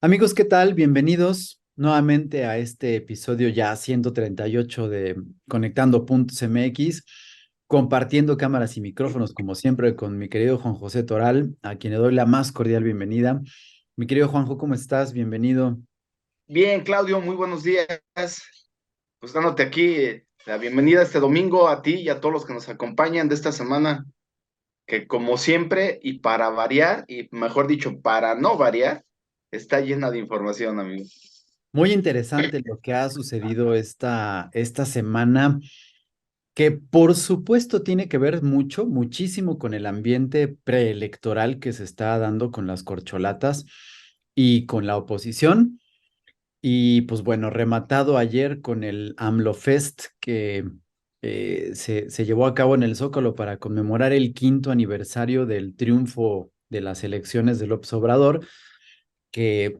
Amigos, ¿qué tal? Bienvenidos nuevamente a este episodio ya 138 de Conectando Puntos MX, compartiendo cámaras y micrófonos como siempre con mi querido Juan José Toral, a quien le doy la más cordial bienvenida. Mi querido Juanjo, ¿cómo estás? Bienvenido. Bien, Claudio, muy buenos días. Pues dándote aquí la bienvenida este domingo a ti y a todos los que nos acompañan de esta semana, que como siempre y para variar, y mejor dicho, para no variar, está llena de información, amigo. Muy interesante lo que ha sucedido esta semana, que por supuesto tiene que ver muchísimo con el ambiente preelectoral que se está dando con las corcholatas y con la oposición. Y pues bueno, rematado ayer con el AMLO Fest que se llevó a cabo en el Zócalo para conmemorar el quinto aniversario del triunfo de las elecciones de López Obrador, que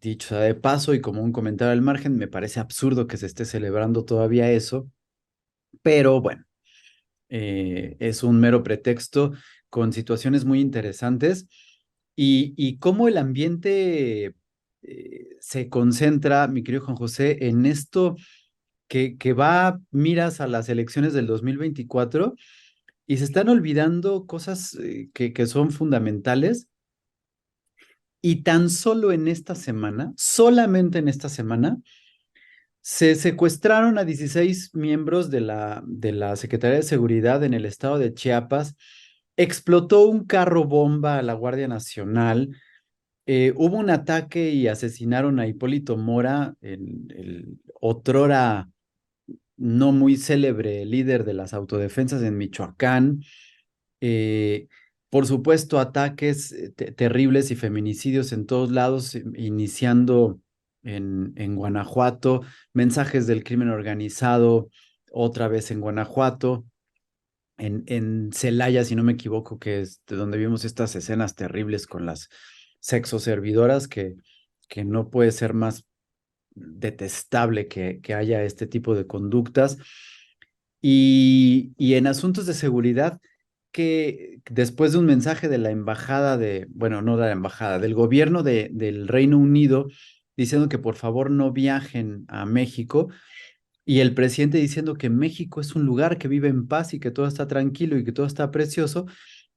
dicho sea de paso y como un comentario al margen, me parece absurdo que se esté celebrando todavía eso, pero bueno, es un mero pretexto con situaciones muy interesantes y cómo el ambiente se concentra, mi querido Juan José, en esto que va, miras a las elecciones del 2024 y se están olvidando cosas que son fundamentales y tan solo en esta semana, solamente en esta semana, se secuestraron a 16 miembros de la Secretaría de Seguridad en el estado de Chiapas. Explotó un carro bomba a la Guardia Nacional. Hubo un ataque y asesinaron a Hipólito Mora, el otrora no muy célebre líder de las autodefensas en Michoacán. Eh, por supuesto, ataques terribles y feminicidios en todos lados, iniciando en Guanajuato, mensajes del crimen organizado otra vez en Guanajuato, en Celaya, si no me equivoco, que es de donde vimos estas escenas terribles con las sexoservidoras, que no puede ser más detestable que haya este tipo de conductas. Y en asuntos de seguridad, que después de un mensaje de la embajada bueno, no de la embajada, del gobierno del Reino Unido, diciendo que por favor no viajen a México, y el presidente diciendo que México es un lugar que vive en paz y que todo está tranquilo y que todo está precioso,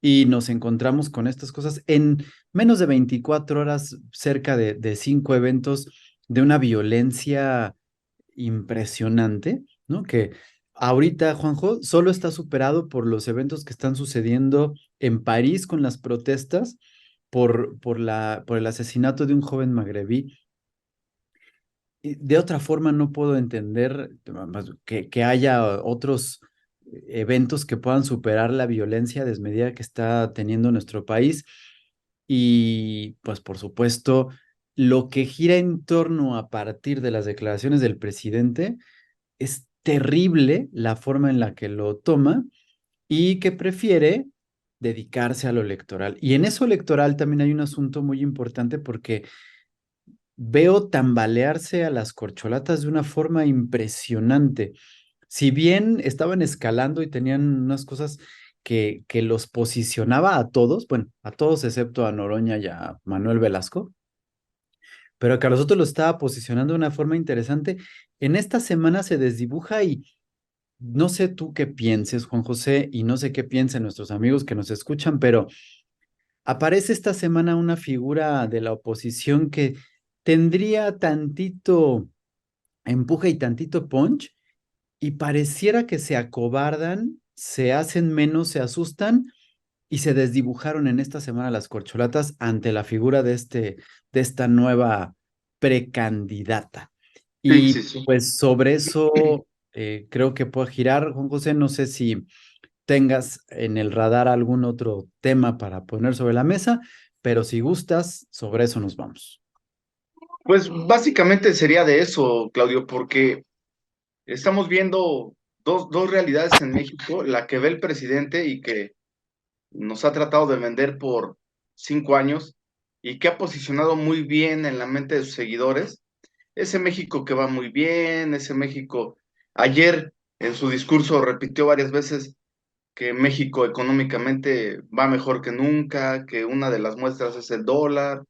y nos encontramos con estas cosas en menos de 24 horas, cerca de 5 eventos de una violencia impresionante, ¿no? Que ahorita, Juanjo, solo está superado por los eventos que están sucediendo en París con las protestas por el asesinato de un joven magrebí. Y de otra forma, no puedo entender que haya otros eventos que puedan superar la violencia desmedida que está teniendo nuestro país. Y pues por supuesto, lo que gira en torno a partir de las declaraciones del presidente, es terrible la forma en la que lo toma y que prefiere dedicarse a lo electoral. Y en eso electoral también hay un asunto muy importante, porque veo tambalearse a las corcholatas de una forma impresionante. Si bien estaban escalando y tenían unas cosas que los posicionaba a todos, bueno, a todos excepto a Noroña y a Manuel Velasco, pero que a los otros lo estaba posicionando de una forma interesante. En esta semana se desdibuja y no sé tú qué pienses, Juan José, y no sé qué piensen nuestros amigos que nos escuchan, pero aparece esta semana una figura de la oposición que tendría tantito empuje y tantito punch, y pareciera que se acobardan, se hacen menos, se asustan y se desdibujaron en esta semana las corcholatas ante la figura de esta nueva precandidata. Sí, Y sí, sí. pues sobre eso creo que puedo girar, Juan José. No sé si tengas en el radar algún otro tema para poner sobre la mesa, pero si gustas, sobre eso nos vamos. Pues básicamente sería de eso, Claudio, porque estamos viendo dos realidades en México, la que ve el presidente y que nos ha tratado de vender por 5 años y que ha posicionado muy bien en la mente de sus seguidores. Ese México que va muy bien, ese México, ayer en su discurso repitió varias veces que México económicamente va mejor que nunca, que una de las muestras es el dólar,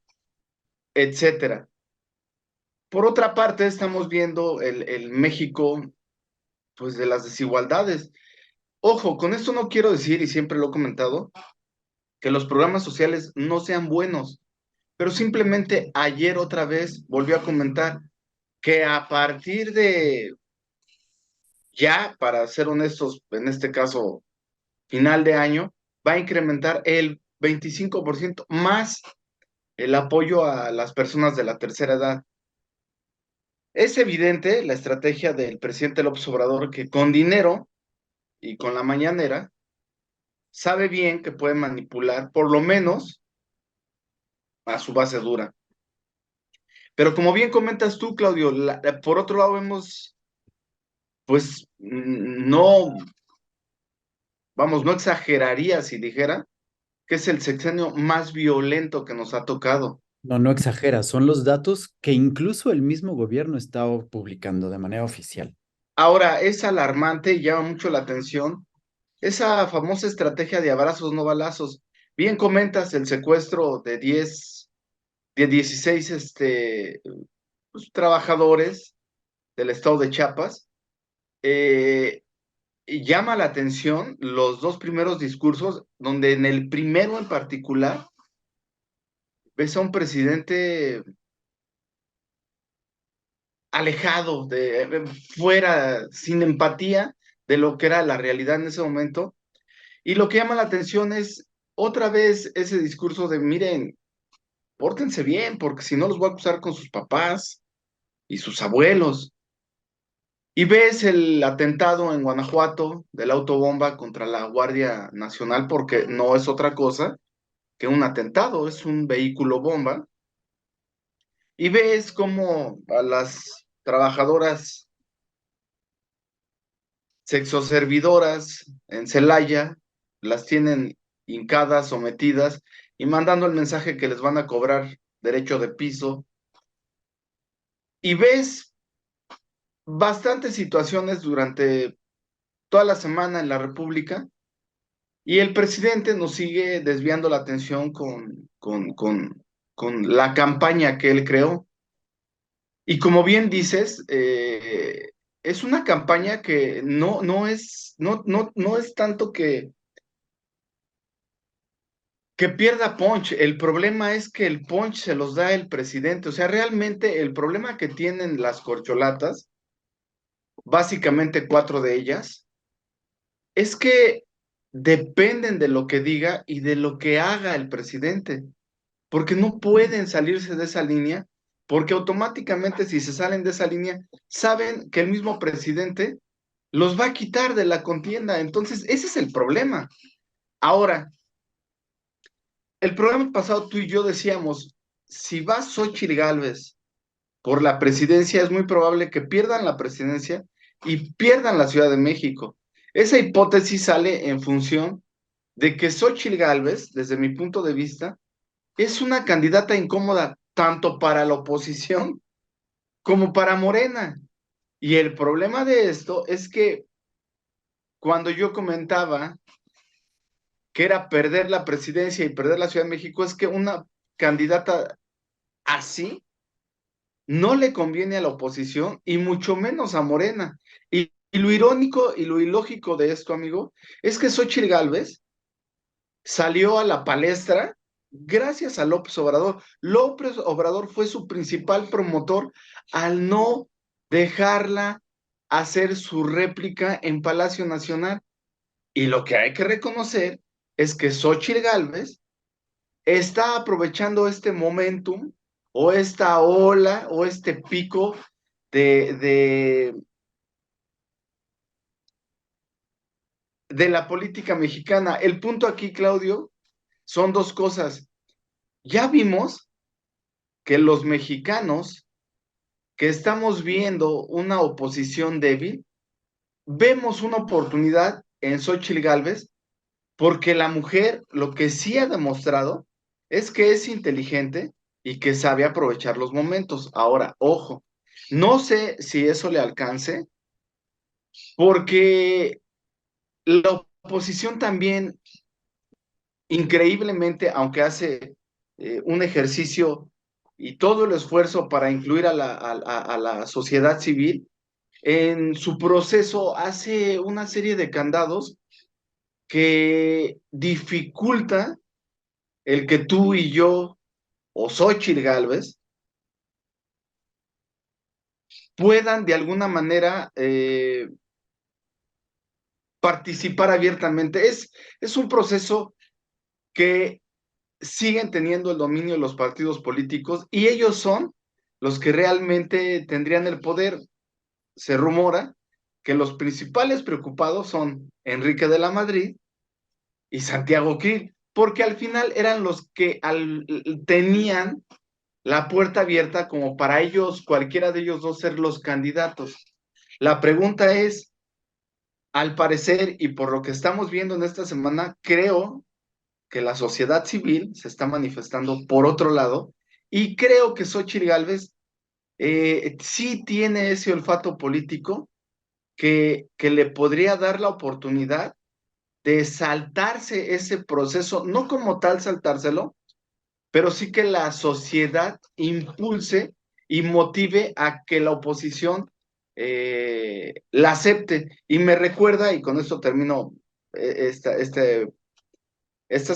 etcétera. Por otra parte, estamos viendo el México, pues, de las desigualdades. Ojo, con esto no quiero decir, y siempre lo he comentado, que los programas sociales no sean buenos, pero simplemente ayer otra vez volvió a comentar que a partir de ya, para ser honestos, en este caso, final de año, va a incrementar el 25% más el apoyo a las personas de la tercera edad. Es evidente la estrategia del presidente López Obrador que con dinero y con la mañanera sabe bien que puede manipular por lo menos a su base dura. Pero como bien comentas tú, Claudio, por otro lado vemos, pues no, vamos, no exageraría si dijera que es el sexenio más violento que nos ha tocado. No, no exagera, son los datos que incluso el mismo gobierno está publicando de manera oficial. Ahora, es alarmante y llama mucho la atención esa famosa estrategia de abrazos no balazos. Bien comentas el secuestro de 16 pues, trabajadores del estado de Chiapas. Y llama la atención los dos primeros discursos, donde en el primero en particular ves a un presidente alejado, fuera, sin empatía de lo que era la realidad en ese momento. Y lo que llama la atención es otra vez ese discurso de, miren, pórtense bien, porque si no los voy a acusar con sus papás y sus abuelos. Y ves el atentado en Guanajuato de la autobomba contra la Guardia Nacional, porque no es otra cosa que un atentado, es un vehículo bomba. Y ves cómo a las trabajadoras sexoservidoras en Celaya las tienen hincadas, sometidas y mandando el mensaje que les van a cobrar derecho de piso. Y ves bastantes situaciones durante toda la semana en la República y el presidente nos sigue desviando la atención con la campaña que él creó. Y como bien dices, es una campaña que no es tanto que pierda punch. El problema es que el punch se los da el presidente. O sea, realmente el problema que tienen las corcholatas, básicamente cuatro de ellas, es que dependen de lo que diga y de lo que haga el presidente, porque no pueden salirse de esa línea, porque automáticamente si se salen de esa línea, saben que el mismo presidente los va a quitar de la contienda. Entonces, ese es el problema. Ahora, el programa pasado tú y yo decíamos, si va Xóchitl Gálvez por la presidencia, es muy probable que pierdan la presidencia y pierdan la Ciudad de México. Esa hipótesis sale en función de que Xóchitl Gálvez, desde mi punto de vista, es una candidata incómoda tanto para la oposición como para Morena. Y el problema de esto es que cuando yo comentaba que era perder la presidencia y perder la Ciudad de México, es que una candidata así no le conviene a la oposición y mucho menos a Morena. Y lo irónico y lo ilógico de esto, amigo, es que Xóchitl Gálvez salió a la palestra gracias a López Obrador. López Obrador fue su principal promotor al no dejarla hacer su réplica en Palacio Nacional. Y lo que hay que reconocer es que Xóchitl Gálvez está aprovechando este momentum o esta ola o este pico de, de, de la política mexicana. El punto aquí, Claudio, son dos cosas. Ya vimos que los mexicanos que estamos viendo una oposición débil, vemos una oportunidad en Xóchitl Gálvez porque la mujer lo que sí ha demostrado es que es inteligente y que sabe aprovechar los momentos. Ahora, ojo, no sé si eso le alcance porque la oposición también, increíblemente, aunque hace un ejercicio y todo el esfuerzo para incluir a la sociedad civil, en su proceso hace una serie de candados que dificulta el que tú y yo, o Xóchitl Gálvez, puedan de alguna manera participar abiertamente. Es un proceso que siguen teniendo el dominio de los partidos políticos y ellos son los que realmente tendrían el poder. Se rumora que los principales preocupados son Enrique de la Madrid y Santiago Krill, porque al final eran los que tenían la puerta abierta como para ellos, cualquiera de ellos dos, ser los candidatos. La pregunta es, al parecer, y por lo que estamos viendo en esta semana, creo que la sociedad civil se está manifestando por otro lado, y creo que Xochitl Gálvez sí tiene ese olfato político que le podría dar la oportunidad de saltarse ese proceso, no como tal saltárselo, pero sí que la sociedad impulse y motive a que la oposición la acepte. Y me recuerda, y con esto termino estas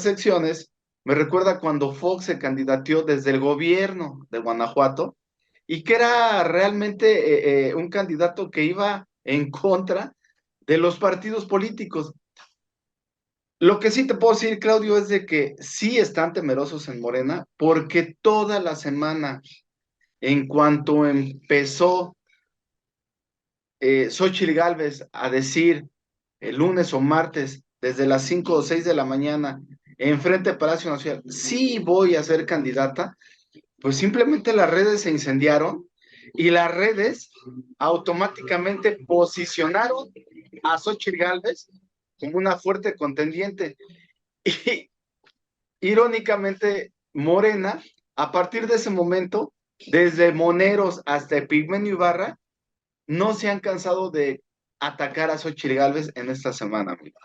secciones, me recuerda cuando Fox se candidateó desde el gobierno de Guanajuato y que era realmente un candidato que iba en contra de los partidos políticos. Lo que sí te puedo decir, Claudio, es de que sí están temerosos en Morena, porque toda la semana, en cuanto empezó Xóchitl Gálvez a decir el lunes o martes, desde las 5 o 6 de la mañana, enfrente de Palacio Nacional, sí voy a ser candidata, pues simplemente las redes se incendiaron y las redes automáticamente posicionaron a Xóchitl Gálvez como una fuerte contendiente. Y irónicamente, Morena, a partir de ese momento, desde Moneros hasta Epigmenio Ibarra, no se han cansado de atacar a Xochitl Gálvez en esta semana, amigo.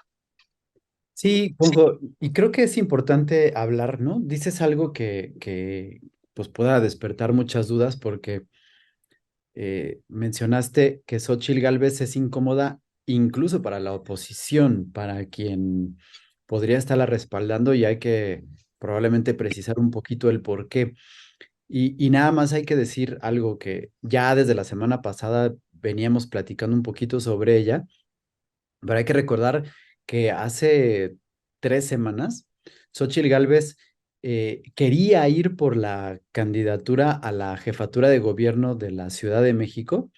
Sí, Juanjo, y creo que es importante hablar, ¿no? Dices algo que pues pueda despertar muchas dudas porque mencionaste que Xóchitl Gálvez es incómoda incluso para la oposición, para quien podría estarla respaldando, y hay que probablemente precisar un poquito el por qué. Y nada más hay que decir algo que ya desde la semana pasada veníamos platicando un poquito sobre ella, pero hay que recordar que hace 3 semanas Xóchitl Gálvez quería ir por la candidatura a la jefatura de gobierno de la Ciudad de México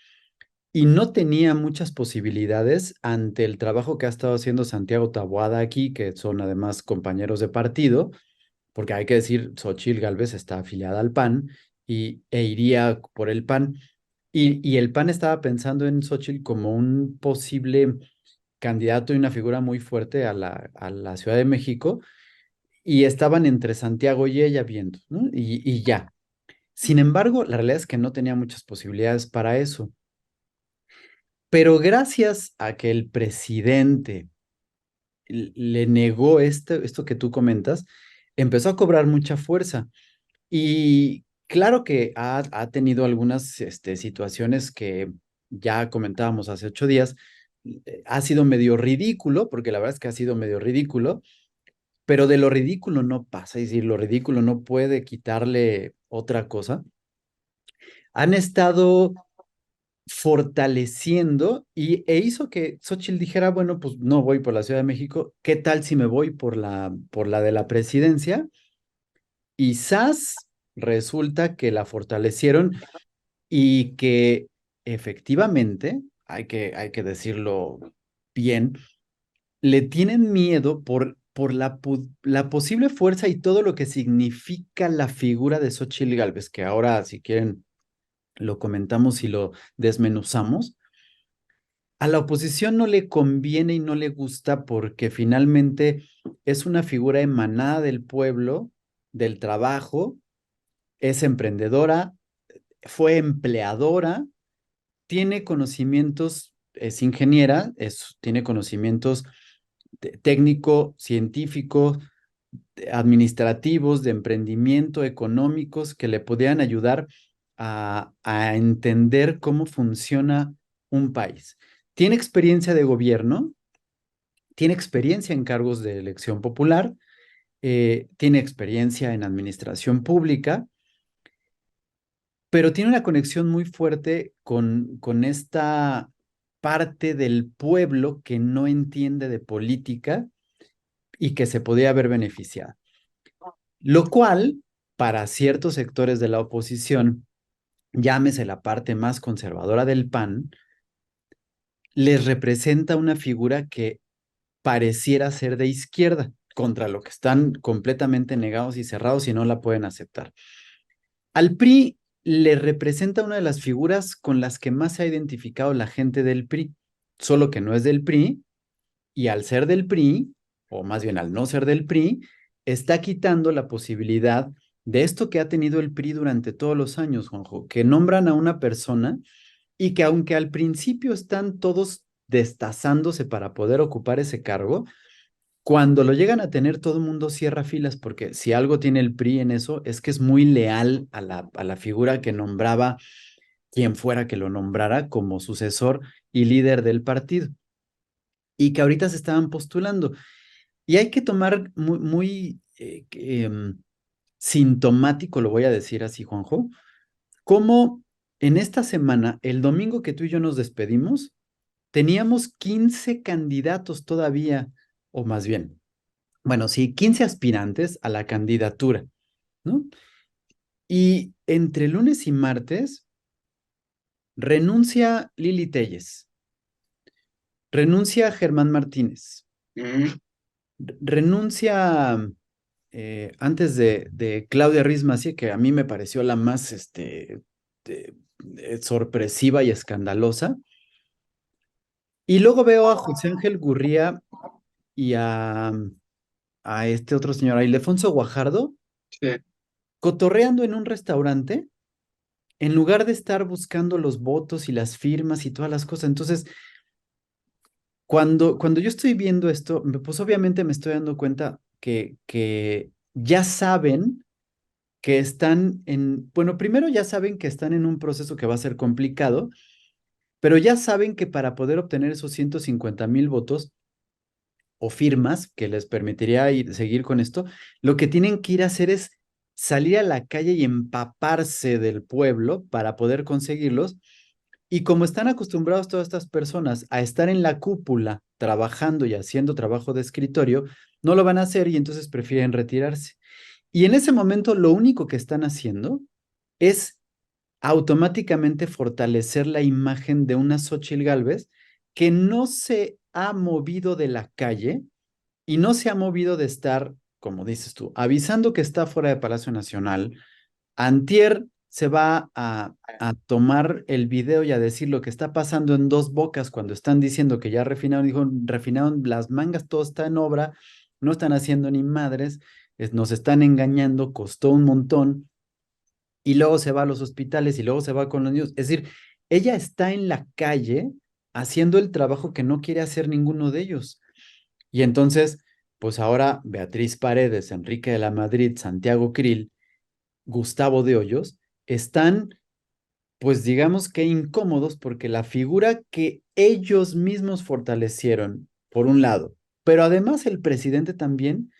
y no tenía muchas posibilidades ante el trabajo que ha estado haciendo Santiago Taboada aquí, que son además compañeros de partido, porque hay que decir, Xóchitl Gálvez está afiliada al PAN e iría por el PAN. Y el PAN estaba pensando en Xóchitl como un posible candidato y una figura muy fuerte a la Ciudad de México, y estaban entre Santiago y ella viendo, ¿no? Y ya. Sin embargo, la realidad es que no tenía muchas posibilidades para eso. Pero gracias a que el presidente le negó esto que tú comentas, empezó a cobrar mucha fuerza. Y claro que ha tenido algunas situaciones que ya comentábamos hace 8 días. Ha sido medio ridículo, porque la verdad es que ha sido medio ridículo, pero de lo ridículo no pasa, es decir, lo ridículo no puede quitarle otra cosa. Han estado fortaleciendo e hizo que Xochitl dijera, bueno, pues no voy por la Ciudad de México, ¿qué tal si me voy por la de la presidencia? Y ¡zas! Resulta que la fortalecieron y que efectivamente, hay que decirlo bien, le tienen miedo por la posible fuerza y todo lo que significa la figura de Xochitl Gálvez, que ahora, si quieren, lo comentamos y lo desmenuzamos. A la oposición no le conviene y no le gusta porque finalmente es una figura emanada del pueblo, del trabajo, es emprendedora, fue empleadora, tiene conocimientos, es ingeniera, tiene conocimientos técnico, científico, administrativos, de emprendimiento, económicos, que le podían ayudar a entender cómo funciona un país. Tiene experiencia de gobierno, tiene experiencia en cargos de elección popular, tiene experiencia en administración pública, pero tiene una conexión muy fuerte con esta parte del pueblo que no entiende de política y que se podía haber beneficiado. Lo cual, para ciertos sectores de la oposición, llámese la parte más conservadora del PAN, les representa una figura que pareciera ser de izquierda, contra lo que están completamente negados y cerrados y no la pueden aceptar. Al PRI le representa una de las figuras con las que más se ha identificado la gente del PRI, solo que no es del PRI, y al ser del PRI, o más bien al no ser del PRI, está quitando la posibilidad de esto que ha tenido el PRI durante todos los años, Juanjo, que nombran a una persona y que aunque al principio están todos destazándose para poder ocupar ese cargo, cuando lo llegan a tener todo el mundo cierra filas, porque si algo tiene el PRI en eso es que es muy leal a la figura que nombraba quien fuera que lo nombrara como sucesor y líder del partido, y que ahorita se estaban postulando. Y hay que tomar sintomático, lo voy a decir así, Juanjo, como en esta semana, el domingo que tú y yo nos despedimos, teníamos 15 candidatos todavía, o más bien, bueno, sí, 15 aspirantes a la candidatura, ¿no? Y entre lunes y martes renuncia Lili Telles, renuncia Germán Martínez, Mm, renuncia antes de Claudia Ruiz Massieu, que a mí me pareció la más sorpresiva y escandalosa. Y luego veo a José Ángel Gurría y a este otro señor, a Ildefonso Guajardo, sí. cotorreando en un restaurante, en lugar de estar buscando los votos y las firmas y todas las cosas. Entonces, cuando yo estoy viendo esto, pues obviamente me estoy dando cuenta que ya saben que están bueno, primero ya saben que están en un proceso que va a ser complicado, pero ya saben que para poder obtener esos 150,000 votos o firmas que les permitiría seguir con esto, lo que tienen que ir a hacer es salir a la calle y empaparse del pueblo para poder conseguirlos. Y como están acostumbrados todas estas personas a estar en la cúpula trabajando y haciendo trabajo de escritorio, no lo van a hacer y entonces prefieren retirarse. Y en ese momento lo único que están haciendo es automáticamente fortalecer la imagen de una Xóchitl Gálvez que no se ha movido de la calle y no se ha movido de estar, como dices tú, avisando que está fuera de Palacio Nacional. Antier se va a tomar el video y a decir lo que está pasando en Dos Bocas cuando están diciendo que ya refinaron, dijo, refinaron las mangas, todo está en obra, no están haciendo ni madres, nos están engañando, costó un montón, y luego se va a los hospitales y luego se va con los niños. Es decir, ella está en la calle haciendo el trabajo que no quiere hacer ninguno de ellos. Y entonces, pues ahora Beatriz Paredes, Enrique de la Madrid, Santiago Krill, Gustavo de Hoyos, están, pues digamos que incómodos porque la figura que ellos mismos fortalecieron, por un lado, pero además el presidente también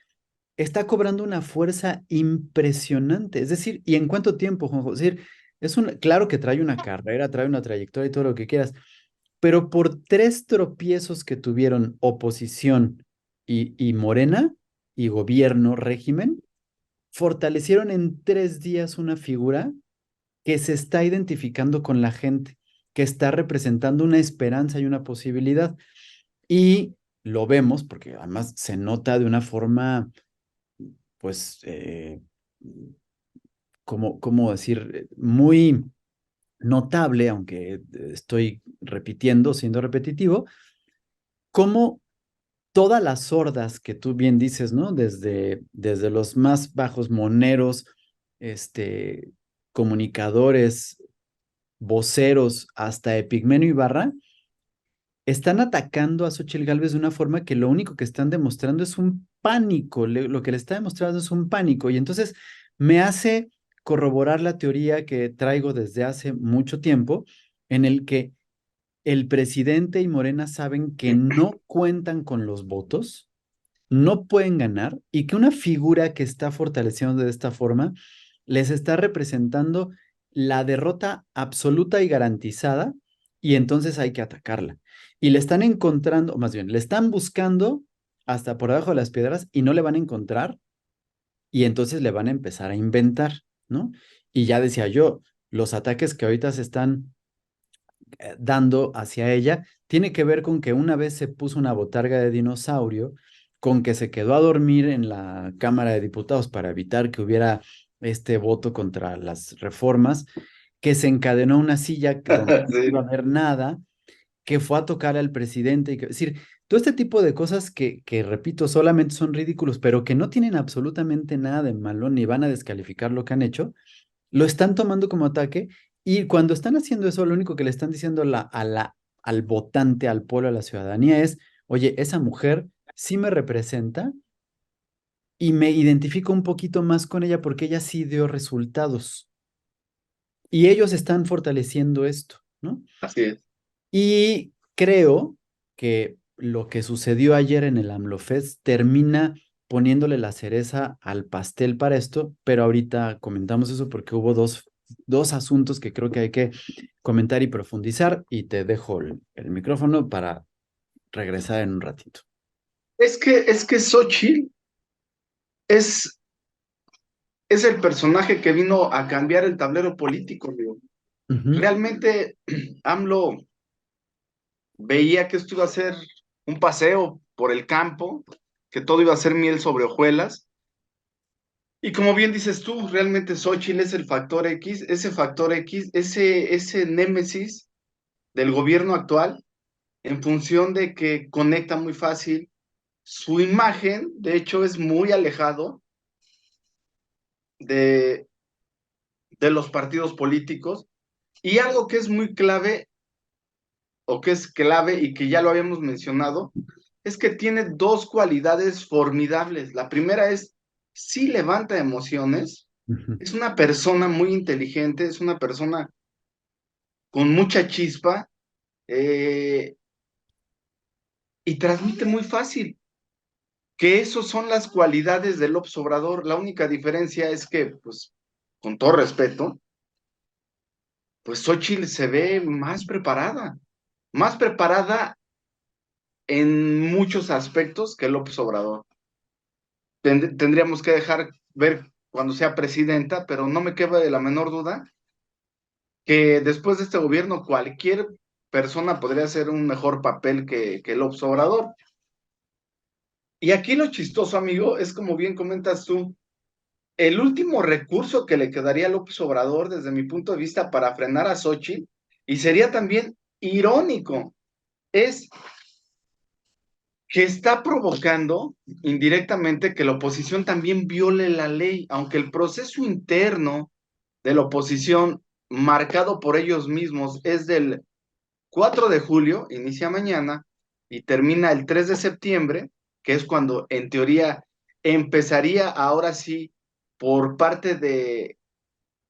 está cobrando una fuerza impresionante. Es decir, ¿y en cuánto tiempo, Juanjo? Es decir, claro que trae una carrera, trae una trayectoria y todo lo que quieras, pero por 3 tropiezos que tuvieron oposición y Morena y gobierno, régimen, fortalecieron en 3 días una figura que se está identificando con la gente, que está representando una esperanza y una posibilidad. Y lo vemos porque además se nota de una forma, pues, ¿cómo decir? Muy notable, aunque estoy repitiendo, siendo repetitivo, cómo todas las hordas que tú bien dices, ¿no? Desde los más bajos moneros, este, comunicadores, voceros, hasta Epigmenio Ibarra, están atacando a Xochitl Gálvez de una forma que lo único que están demostrando es un pánico, lo que le está demostrando es un pánico. Y entonces me hace corroborar la teoría que traigo desde hace mucho tiempo, en el que el presidente y Morena saben que no cuentan con los votos, no pueden ganar y que una figura que está fortaleciendo de esta forma les está representando la derrota absoluta y garantizada y entonces hay que atacarla. Y le están encontrando, o más bien, le están buscando hasta por debajo de las piedras y no le van a encontrar y entonces le van a empezar a inventar, ¿no? Y ya decía yo, los ataques que ahorita se están dando hacia ella tiene que ver con que una vez se puso una botarga de dinosaurio, con que se quedó a dormir en la Cámara de Diputados para evitar que hubiera este voto contra las reformas, que se encadenó una silla donde no iba a Sí, haber nada, que fue a tocar al presidente, es decir, todo este tipo de cosas repito, solamente son ridículos, pero que no tienen absolutamente nada de malo, ni van a descalificar lo que han hecho, lo están tomando como ataque y cuando están haciendo eso, lo único que le están diciendo al votante, al pueblo, a la ciudadanía es, oye, esa mujer sí me representa y me identifico un poquito más con ella porque ella sí dio resultados y ellos están fortaleciendo esto, ¿no? así es. Y creo que lo que sucedió ayer en el AMLOFest termina poniéndole la cereza al pastel para esto, pero ahorita comentamos eso porque hubo dos asuntos que creo que hay que comentar y profundizar y te dejo el micrófono para regresar en un ratito. Es que Xochitl es, es el personaje que vino a cambiar el tablero político, digo. Ujú, Realmente AMLO veía que esto iba a ser un paseo por el campo, que todo iba a ser miel sobre hojuelas. Y como bien dices tú, realmente Xochitl es el factor X, ese némesis del gobierno actual, en función de que conecta muy fácil. Su imagen, de hecho, es muy alejado de, de los partidos políticos. Y algo que es muy clave, o que es clave y que ya lo habíamos mencionado, es que tiene dos cualidades formidables. La primera es, sí levanta emociones, ujú, es una persona muy inteligente, es una persona con mucha chispa, eh, y transmite muy fácil, que esos son las cualidades del López Obrador. La única diferencia es que, pues, con todo respeto, pues Xochitl se ve más preparada en muchos aspectos que López Obrador. Tendríamos que dejar ver cuando sea presidenta, pero no me queda de la menor duda que después de este gobierno cualquier persona podría hacer un mejor papel que López Obrador. Y aquí lo chistoso, amigo, es como bien comentas tú, el último recurso que le quedaría a López Obrador, desde mi punto de vista, para frenar a Xochitl, y sería también irónico, es que está provocando indirectamente que la oposición también viole la ley, aunque el proceso interno de la oposición, marcado por ellos mismos, es del 4 de julio, inicia mañana y termina el 3 de septiembre, que es cuando en teoría empezaría ahora sí por parte de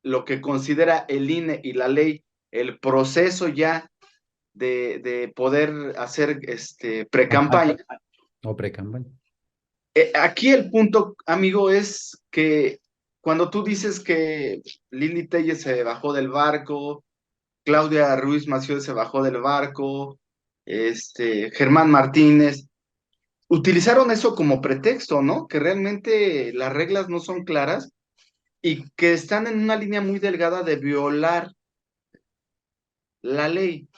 lo que considera el INE y la ley, el proceso ya de poder hacer pre-campaña. campaña o pre-campaña. Aquí el punto, amigo, es que cuando tú dices que Lili Telle se bajó del barco, Claudia Ruiz Massieu se bajó del barco, Germán Martínez, utilizaron eso como pretexto, ¿no? Que realmente las reglas no son claras y que están en una línea muy delgada de violar la ley.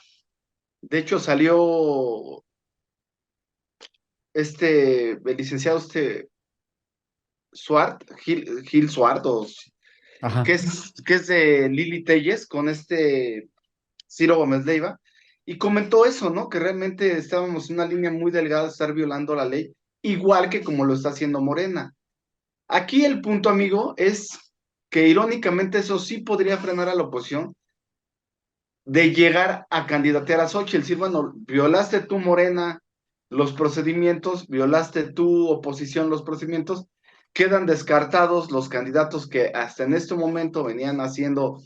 De hecho, salió el licenciado Suart, Gil Suart, Ajá. que es de Lili Telles, con Ciro Gómez Leiva, y comentó eso, ¿no? Que realmente estábamos en una línea muy delgada de estar violando la ley, igual que como lo está haciendo Morena. Aquí el punto, amigo, es que irónicamente eso sí podría frenar a la oposición de llegar a candidatear a Xochitl, decir, bueno, violaste tú Morena los procedimientos, violaste tu oposición los procedimientos, quedan descartados los candidatos que hasta en este momento venían haciendo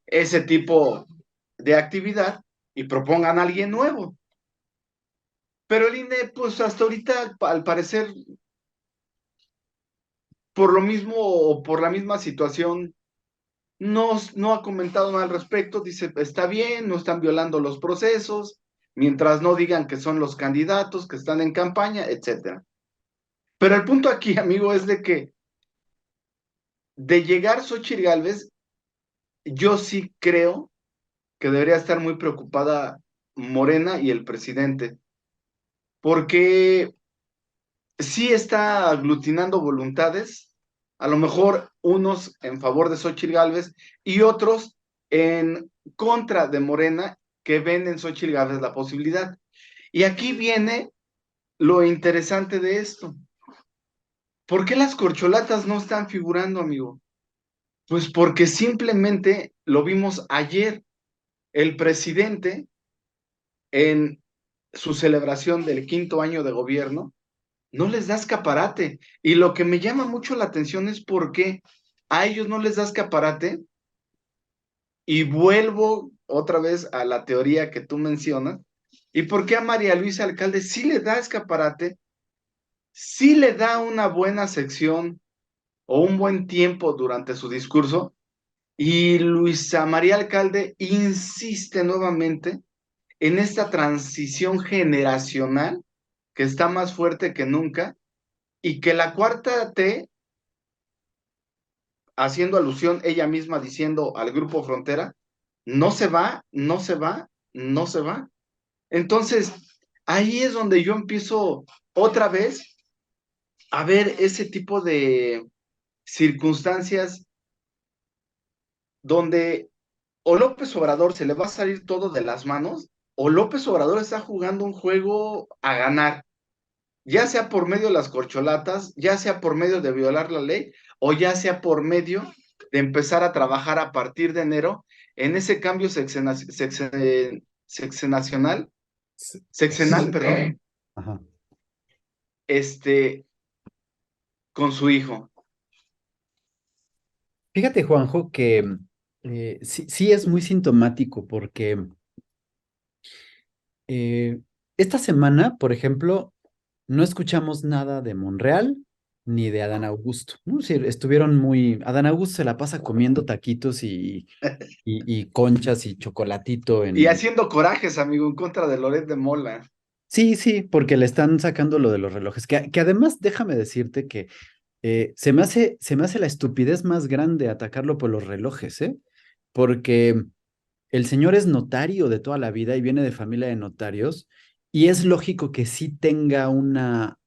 ese tipo de actividad y propongan a alguien nuevo. Pero el INE, pues hasta ahorita, al parecer, por lo mismo o por la misma situación, no ha comentado nada al respecto. Dice, está bien, no están violando los procesos, mientras no digan que son los candidatos, que están en campaña, etcétera. Pero el punto aquí, amigo, es de que de llegar Xochitl Gálvez, yo sí creo que debería estar muy preocupada Morena y el presidente, porque sí está aglutinando voluntades, a lo mejor unos en favor de Xochitl Gálvez y otros en contra de Morena, que ven en Xochitl Gálvez la posibilidad. Y aquí viene lo interesante de esto. ¿Por qué las corcholatas no están figurando, amigo? Pues porque simplemente lo vimos ayer. El presidente, en su celebración del 5º año de gobierno, no les da escaparate. Y lo que me llama mucho la atención es por qué a ellos no les da escaparate. Y vuelvo otra vez a la teoría que tú mencionas. ¿Y por qué a María Luisa Alcalde sí le da escaparate? Sí le da una buena sección o un buen tiempo durante su discurso. Y Luisa María Alcalde insiste nuevamente en esta transición generacional que está más fuerte que nunca y que la cuarta T, haciendo alusión ella misma diciendo al Grupo Frontera, no se va, no se va, no se va. Entonces, ahí es donde yo empiezo otra vez a ver ese tipo de circunstancias donde o López Obrador se le va a salir todo de las manos o López Obrador está jugando un juego a ganar, ya sea por medio de las corcholatas, ya sea por medio de violar la ley, o ya sea por medio de empezar a trabajar a partir de enero en ese cambio sexenacional, sexenal, perdón, Ajá. este, con su hijo. Fíjate, Juanjo, que sí, sí es muy sintomático porque eh, esta semana, por ejemplo, no escuchamos nada de Monreal ni de Adán Augusto, ¿no? Sí, estuvieron muy... Adán Augusto se la pasa comiendo taquitos y conchas y chocolatito Y en... haciendo corajes, amigo, en contra de Loret de Mola. Sí, sí, porque le están sacando lo de los relojes, que además déjame decirte que se me hace la estupidez más grande atacarlo por los relojes, ¿eh? Porque el señor es notario de toda la vida y viene de familia de notarios, y es lógico que sí tenga una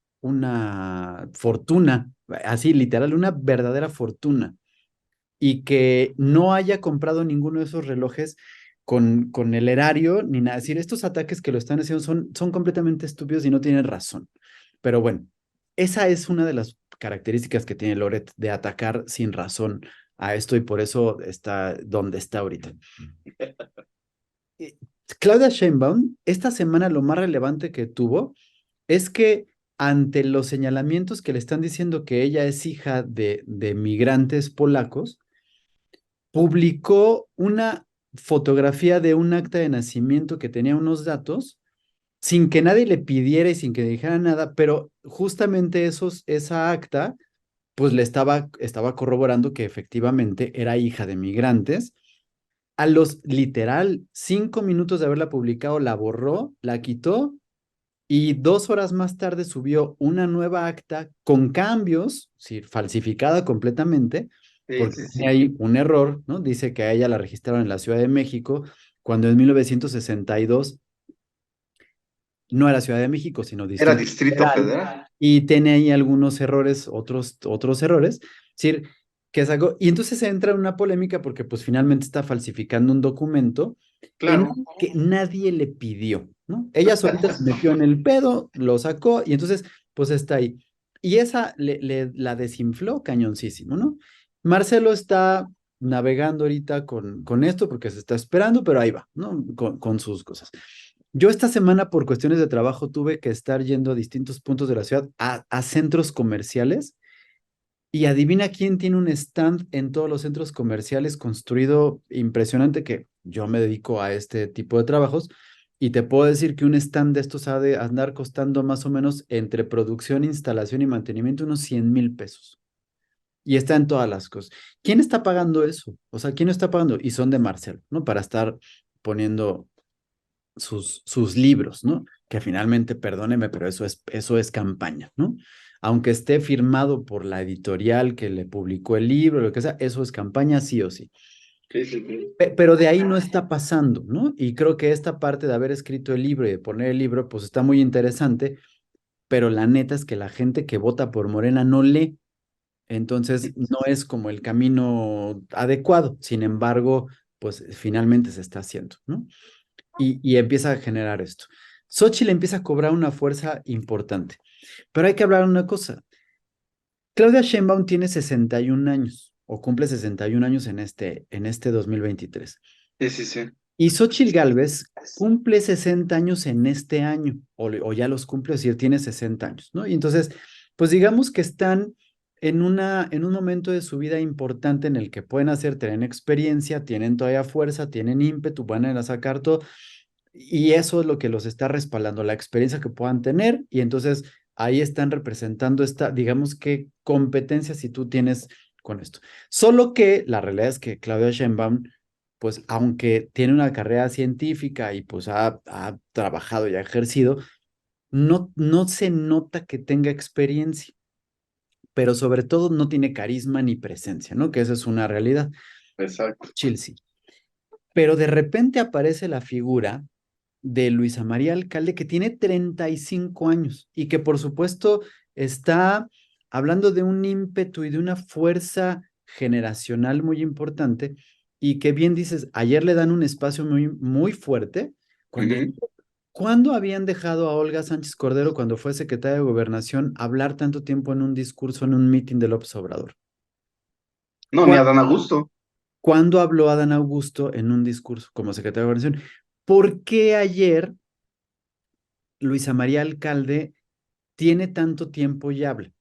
fortuna, así literal, una verdadera fortuna, y que no haya comprado ninguno de esos relojes con el erario ni nada. Es decir, estos ataques que lo están haciendo son completamente estúpidos y no tienen razón. Pero bueno, esa es una de las características que tiene Loret de atacar sin razón a esto y por eso está donde está ahorita. Eh, Claudia Sheinbaum, esta semana lo más relevante que tuvo es que ante los señalamientos que le están diciendo que ella es hija de migrantes polacos, publicó una fotografía de un acta de nacimiento que tenía unos datos sin que nadie le pidiera y sin que dijera nada, pero justamente esa acta pues le estaba corroborando que efectivamente era hija de migrantes. A los literal 5 minutos de haberla publicado, la borró, la quitó y 2 horas más tarde subió una nueva acta con cambios, sí, falsificada completamente, Sí, porque sí, tiene sí. ahí un error, ¿no? Dice que a ella la registraron en la Ciudad de México, cuando en 1962 no era Ciudad de México, sino Era Distrito Distrito Federal, Federal. y tiene ahí algunos errores, otros errores, es decir, que sacó, y entonces entra en una polémica porque pues finalmente está falsificando un documento en Claro. algo que nadie le pidió, ¿no? Ella solita se metió en el pedo, lo sacó y entonces pues está ahí. Y esa la desinfló cañoncísimo, ¿no? Marcelo está navegando ahorita con esto porque se está esperando, pero ahí va, ¿no? Con sus cosas. Yo esta semana por cuestiones de trabajo tuve que estar yendo a distintos puntos de la ciudad, a centros comerciales, y adivina quién tiene un stand en todos los centros comerciales construido impresionante, que yo me dedico a este tipo de trabajos, y te puedo decir que un stand de estos ha de andar costando más o menos entre producción, instalación y mantenimiento unos 100,000 pesos. Y está en todas las cosas. ¿Quién está pagando eso? O sea, ¿quién lo está pagando? Y son de Marcelo, ¿no? Para estar poniendo sus libros, ¿no? Que finalmente, perdóneme, pero eso es campaña, ¿no? Aunque esté firmado por la editorial que le publicó el libro, lo que sea, eso es campaña sí o sí. Sí, sí, sí. Pero de ahí no está pasando, ¿no? Y creo que esta parte de haber escrito el libro y de poner el libro, pues está muy interesante, pero la neta es que la gente que vota por Morena no lee, entonces no es como el camino adecuado. Sin embargo, pues finalmente se está haciendo, ¿no? Y empieza a generar esto. Xochitl empieza a cobrar una fuerza importante. Pero hay que hablar una cosa. Claudia Sheinbaum tiene 61 años o cumple 61 años en este 2023. Sí, sí, sí. Y Xochitl Gálvez cumple 60 años en este año, o ya los cumple, es decir, tiene 60 años, ¿no? Y entonces, pues digamos que están en un momento de su vida importante en el que pueden hacer, tienen experiencia, tienen todavía fuerza, tienen ímpetu, van a ir a sacar todo. Y eso es lo que los está respaldando, la experiencia que puedan tener. Y entonces ahí están representando esta, digamos que competencia si tú tienes con esto. Solo que la realidad es que Claudia Sheinbaum, pues aunque tiene una carrera científica y pues ha trabajado y ha ejercido, no se nota que tenga experiencia, pero sobre todo no tiene carisma ni presencia, ¿no? Que esa es una realidad. Exacto. Chilsi. Pero de repente aparece la figura de Luisa María Alcalde, que tiene 35 años y que por supuesto está hablando de un ímpetu y de una fuerza generacional muy importante y que bien dices, ayer le dan un espacio muy, muy fuerte cuando... Ujú. ¿Cuándo habían dejado a Olga Sánchez Cordero, cuando fue secretaria de Gobernación, hablar tanto tiempo en un discurso, en un mitin de López Obrador? No, ni a Dan Augusto. ¿Cuándo habló Adán Augusto en un discurso como secretario de Gobernación? ¿Por qué ayer Luisa María Alcalde tiene tanto tiempo y habla?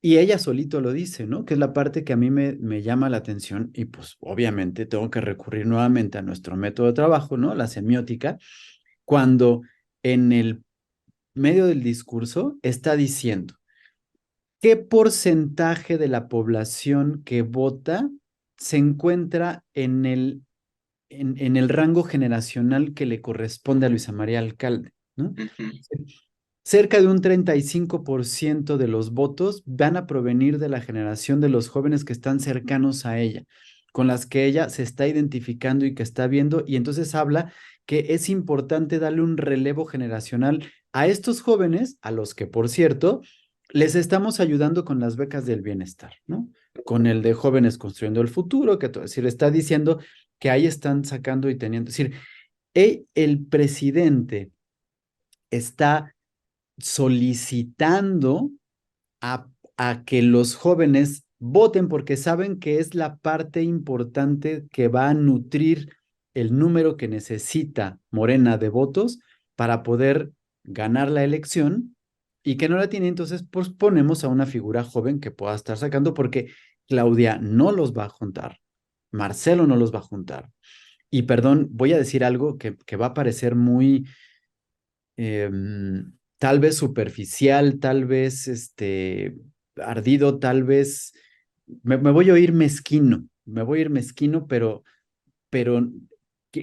Y ella solito lo dice, ¿no? Que es la parte que a mí me llama la atención y pues obviamente tengo que recurrir nuevamente a nuestro método de trabajo, ¿no? La semiótica, cuando en el medio del discurso está diciendo, ¿qué porcentaje de la población que vota se encuentra en el rango generacional que le corresponde a Luisa María Alcalde, ¿no? Ujú. Cerca de un 35% de los votos van a provenir de la generación de los jóvenes que están cercanos a ella, con las que ella se está identificando y que está viendo, y entonces habla que es importante darle un relevo generacional a estos jóvenes, a los que, por cierto, les estamos ayudando con las becas del bienestar, ¿no? Con el de Jóvenes Construyendo el Futuro, que es decir, está diciendo que ahí están sacando y teniendo, es decir, el presidente está solicitando a, a que los jóvenes voten porque saben que es la parte importante que va a nutrir el número que necesita Morena de votos para poder ganar la elección y que no la tiene, entonces pues ponemos a una figura joven que pueda estar sacando porque Claudia no los va a juntar, Marcelo no los va a juntar. Y perdón, voy a decir algo que va a parecer muy tal vez superficial, tal vez ardido, tal vez me voy a oír mezquino, me voy a ir mezquino, pero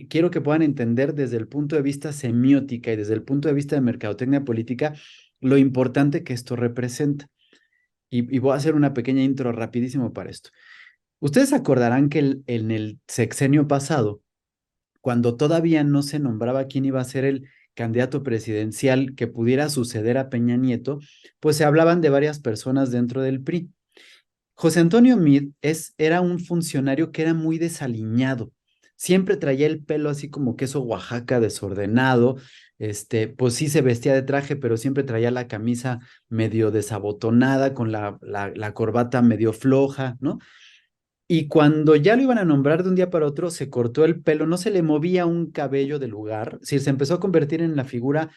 quiero que puedan entender desde el punto de vista semiótica y desde el punto de vista de mercadotecnia política lo importante que esto representa. Y voy a hacer una pequeña intro rapidísimo para esto. Ustedes acordarán que en el sexenio pasado, cuando todavía no se nombraba quién iba a ser el candidato presidencial que pudiera suceder a Peña Nieto, pues se hablaban de varias personas dentro del PRI. José Antonio Meade era un funcionario que era muy desaliñado. Siempre traía el pelo así como queso Oaxaca desordenado. Pues sí se vestía de traje, pero siempre traía la camisa medio desabotonada, con la corbata medio floja, ¿no? Y cuando ya lo iban a nombrar de un día para otro, se cortó el pelo, no se le movía un cabello del lugar, es decir, se empezó a convertir en la figura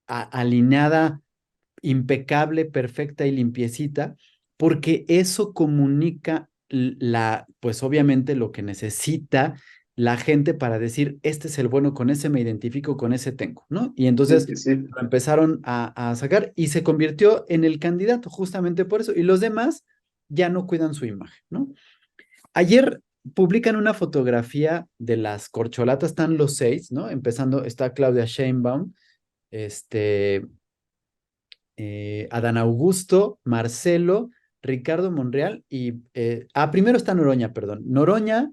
alineada, impecable, perfecta y limpiecita, porque eso comunica pues obviamente lo que necesita la gente para decir, este es el bueno, con ese me identifico, con ese tengo, ¿no? Y Sí, entonces sí, sí. lo empezaron a sacar y se convirtió en el candidato justamente por eso. Y los demás ya no cuidan su imagen, ¿no? Ayer publican una fotografía de las corcholatas, están los seis, ¿no? Empezando, está Claudia Sheinbaum, este, Adán Augusto, Marcelo, Ricardo Monreal y, primero está Noroña, perdón, Noroña,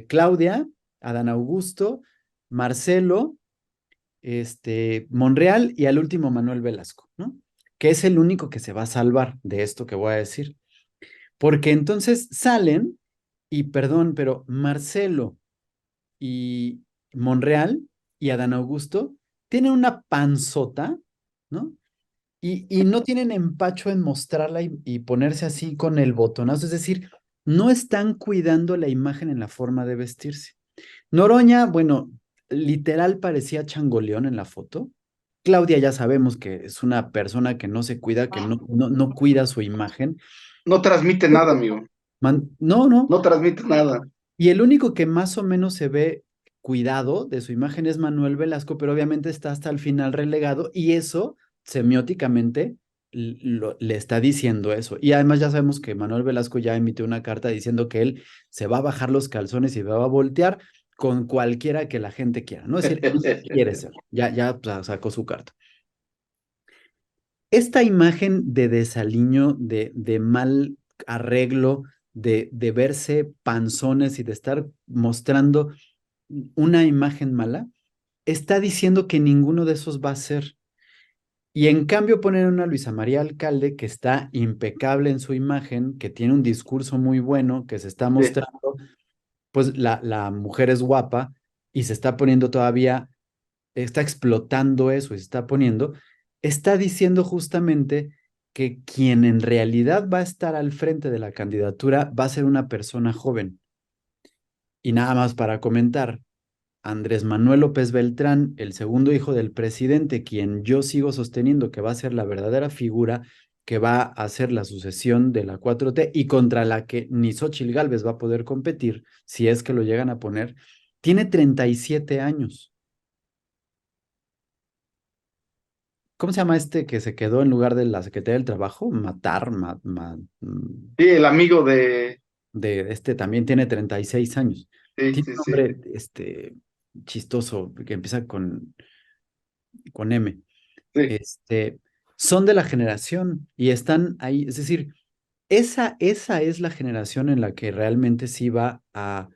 Claudia, Adán Augusto, Marcelo, Monreal y al último Manuel Velasco, ¿no? Que es el único que se va a salvar de esto que voy a decir. Porque entonces salen y, perdón, pero Marcelo y Monreal y Adán Augusto tienen una panzota, ¿no? Y no tienen empacho en mostrarla y ponerse así con el botonazo, es decir, no están cuidando la imagen en la forma de vestirse. Noroña, bueno, literal parecía changoleón en la foto. Claudia ya sabemos que es una persona que no se cuida, que no cuida su imagen. No transmite nada, amigo. No, no. No transmite nada. Y el único que más o menos se ve cuidado de su imagen es Manuel Velasco, pero obviamente está hasta el final relegado y eso semióticamente le está diciendo eso. Y además ya sabemos que Manuel Velasco ya emitió una carta diciendo que él se va a bajar los calzones y va a voltear con cualquiera que la gente quiera, ¿no? Es decir, él quiere ser, ya pues, sacó su carta. Esta imagen de desaliño, de mal arreglo, de verse panzones y de estar mostrando una imagen mala, está diciendo que ninguno de esos va a ser. Y en cambio ponen a una Luisa María Alcalde que está impecable en su imagen, que tiene un discurso muy bueno, que se está Sí, mostrando, pues la mujer es guapa y se está poniendo todavía, está explotando eso y se está poniendo, está diciendo justamente que quien en realidad va a estar al frente de la candidatura va a ser una persona joven. Y nada más para comentar, Andrés Manuel López Beltrán, el segundo hijo del presidente, quien yo sigo sosteniendo que va a ser la verdadera figura que va a hacer la sucesión de la 4T y contra la que ni Xóchitl Gálvez va a poder competir, si es que lo llegan a poner, tiene 37 años. ¿Cómo se llama este que se quedó en lugar de la Secretaría del Trabajo? sí, el amigo de. De este también tiene 36 años. Sí, Tiene sí, un sí, nombre chistoso que empieza con M. sí. este, Son de la generación y están ahí. Es decir, esa es la generación en la que realmente sí va A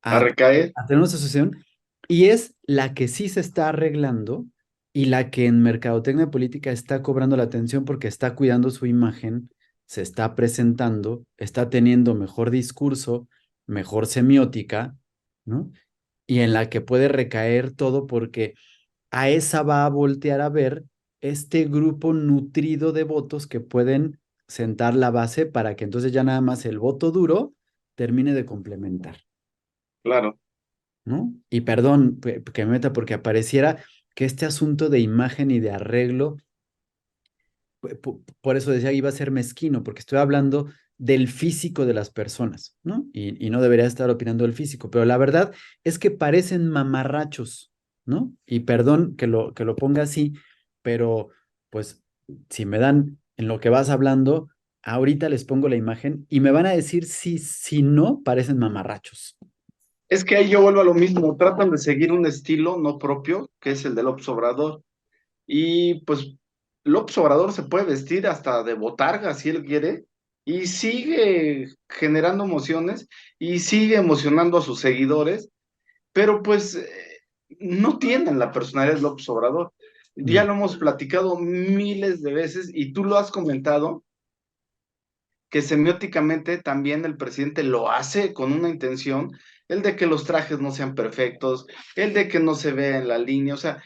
a, recaer, a tener una asociación y es la que sí se está arreglando y la que en mercadotecnia política está cobrando la atención porque está cuidando su imagen, se está presentando, está teniendo mejor discurso, mejor semiótica, ¿no? Y en la que puede recaer todo porque a esa va a voltear a ver este grupo nutrido de votos que pueden sentar la base para que entonces ya nada más el voto duro termine de complementar, claro. ¿no? Y perdón que me meta porque apareciera que este asunto de imagen y de arreglo, por eso decía que iba a ser mezquino, porque estoy hablando del físico de las personas, ¿no? Y no debería estar opinando del físico, pero la verdad es que parecen mamarrachos, ¿no? Y perdón que lo ponga así, pero pues si me dan en lo que vas hablando, ahorita les pongo la imagen y me van a decir si no parecen mamarrachos. Es que ahí yo vuelvo a lo mismo. Tratan de seguir un estilo no propio, que es el del López Obrador. Y pues López Obrador se puede vestir hasta de botarga si él quiere y sigue generando emociones y sigue emocionando a sus seguidores, pero pues no tienen la personalidad de López Obrador. Ya No. lo hemos platicado miles de veces y tú lo has comentado, que semióticamente también el presidente lo hace con una intención, el de que los trajes no sean perfectos, el de que no se vea en la línea, o sea,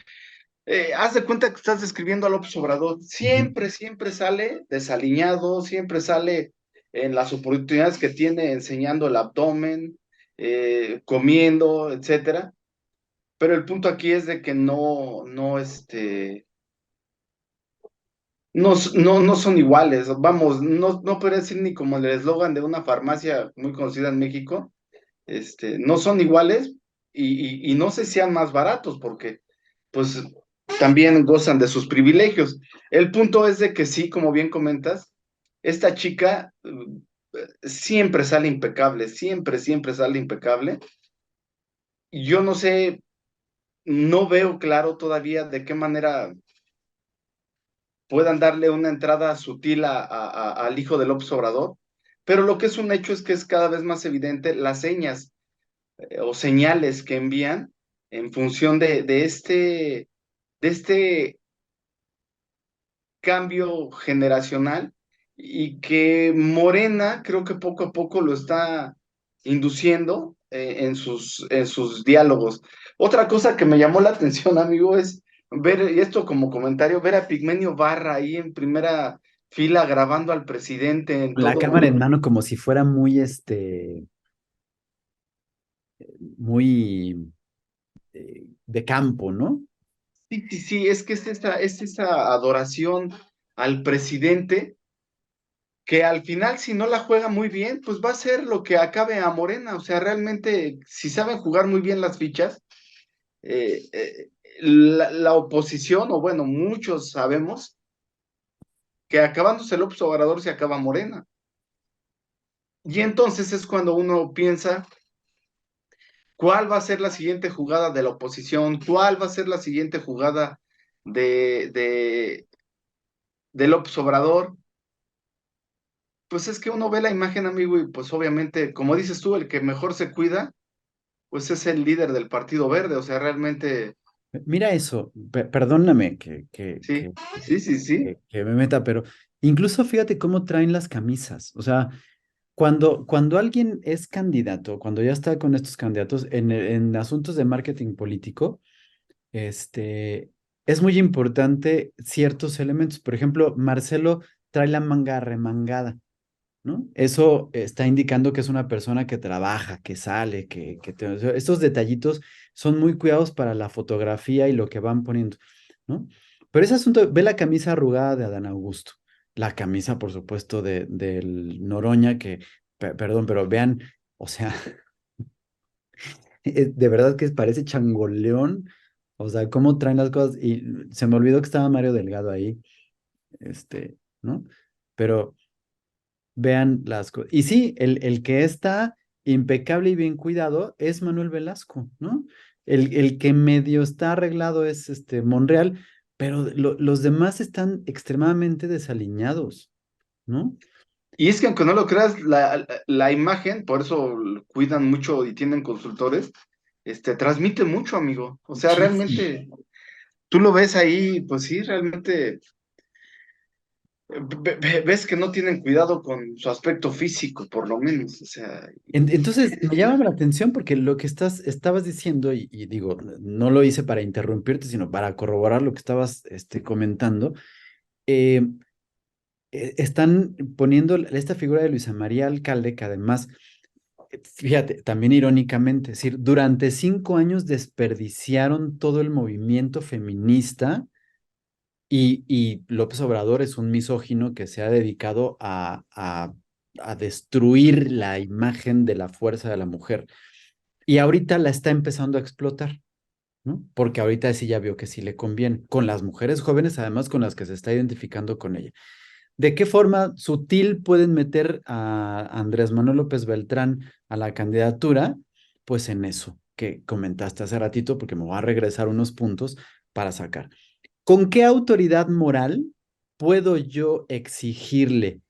haz de cuenta que estás describiendo a López Obrador. Ujú. Siempre, siempre sale desaliñado, siempre sale. en las oportunidades que tiene enseñando el abdomen, comiendo, etcétera. Pero el punto aquí es de que no son iguales. Vamos, no podría decir ni como el eslogan de una farmacia muy conocida en México, no son iguales y no sé si sean más baratos porque pues también gozan de sus privilegios. El punto es de que sí, como bien comentas, esta chica siempre sale impecable, siempre sale impecable. Y yo no sé, no veo claro todavía de qué manera puedan darle una entrada sutil al hijo de López Obrador, pero lo que es un hecho es que es cada vez más evidente las señas o señales que envían en función de este cambio generacional y que Morena creo que poco a poco lo está induciendo en sus diálogos. Otra cosa que me llamó la atención, amigo, es ver, y esto como comentario, ver a Pigmenio Barra ahí en primera fila grabando al presidente en Con la todo. cámara en mano como si fuera muy, muy de campo, ¿no? Sí, sí, sí, es que es esa adoración al presidente que al final, si no la juega muy bien, pues va a ser lo que acabe a Morena. O sea, realmente, si saben jugar muy bien las fichas, la oposición, o bueno, muchos sabemos que acabándose López Obrador se acaba Morena. Y entonces es cuando uno piensa, ¿cuál va a ser la siguiente jugada de la oposición? ¿Cuál va a ser la siguiente jugada de López Obrador? Pues es que uno ve la imagen, amigo, y pues obviamente, como dices tú, el que mejor se cuida pues es el líder del Partido Verde, o sea, realmente, Mira eso, perdóname sí, sí, sí, sí, que me meta, pero incluso fíjate cómo traen las camisas. O sea, cuando alguien es candidato, cuando ya está con estos candidatos en asuntos de marketing político, este, es muy importante ciertos elementos. Por ejemplo, Marcelo trae la manga remangada, ¿no? Eso está indicando que es una persona que trabaja, que sale, o sea, estos detallitos son muy cuidados para la fotografía y lo que van poniendo, ¿no? Pero ese asunto, ve la camisa arrugada de Adán Augusto, la camisa, por supuesto, del Noroña, que, perdón, pero vean, o sea, de verdad que parece changoleón, o sea, cómo traen las cosas, y se me olvidó que estaba Mario Delgado ahí, ¿no? Pero vean las cosas. Y sí, el que está impecable y bien cuidado es Manuel Velasco, ¿no? El que medio está arreglado es Monreal, pero los demás están extremadamente desaliñados, ¿no? y es que aunque no lo creas, la imagen, por eso cuidan mucho y tienen consultores, transmite mucho, amigo, o sea, Muchísimo. realmente, tú lo ves ahí, pues sí, realmente, ves que no tienen cuidado con su aspecto físico, por lo menos, o sea, Entonces, me llama la atención porque lo que estabas diciendo, y digo, no lo hice para interrumpirte, sino para corroborar lo que estabas comentando. eh, Están poniendo esta figura de Luisa María Alcalde, que además, fíjate, también irónicamente, es decir, durante 5 años desperdiciaron todo el movimiento feminista y López Obrador es un misógino que se ha dedicado a destruir la imagen de la fuerza de la mujer. Y ahorita la está empezando a explotar, ¿no? Porque ahorita sí ya vio que sí le conviene, con las mujeres jóvenes, además con las que se está identificando con ella. ¿De qué forma sutil pueden meter a Andrés Manuel López Beltrán a la candidatura? Pues en eso que comentaste hace ratito, porque me voy a regresar unos puntos para sacar. ¿Con qué autoridad moral puedo yo exigirle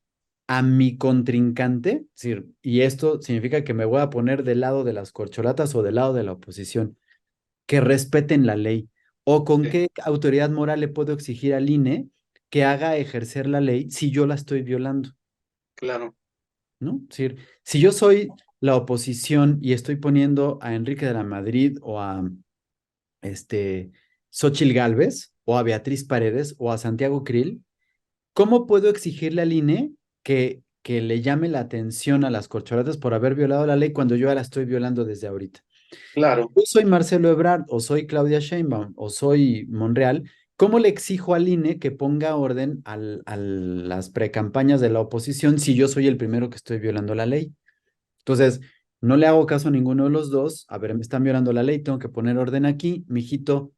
a mi contrincante? Es decir, y esto significa que me voy a poner del lado de las corcholatas o del lado de la oposición, que respeten la ley. ¿O con sí, qué autoridad moral le puedo exigir al INE que haga ejercer la ley si yo la estoy violando? claro. ¿No? Es decir, si yo soy la oposición y estoy poniendo a Enrique de la Madrid o a Xóchitl Gálvez o a Beatriz Paredes o a Santiago Krill, ¿cómo puedo exigirle al INE que que le llame la atención a las corcholatas por haber violado la ley cuando yo ya la estoy violando desde ahorita. Claro. Yo soy Marcelo Ebrard, o soy Claudia Sheinbaum, o soy Monreal. ¿Cómo le exijo al INE que ponga orden a las precampañas de la oposición si yo soy el primero que estoy violando la ley? Entonces, no le hago caso a ninguno de los dos. A ver, me están violando la ley, tengo que poner orden aquí. Mijito,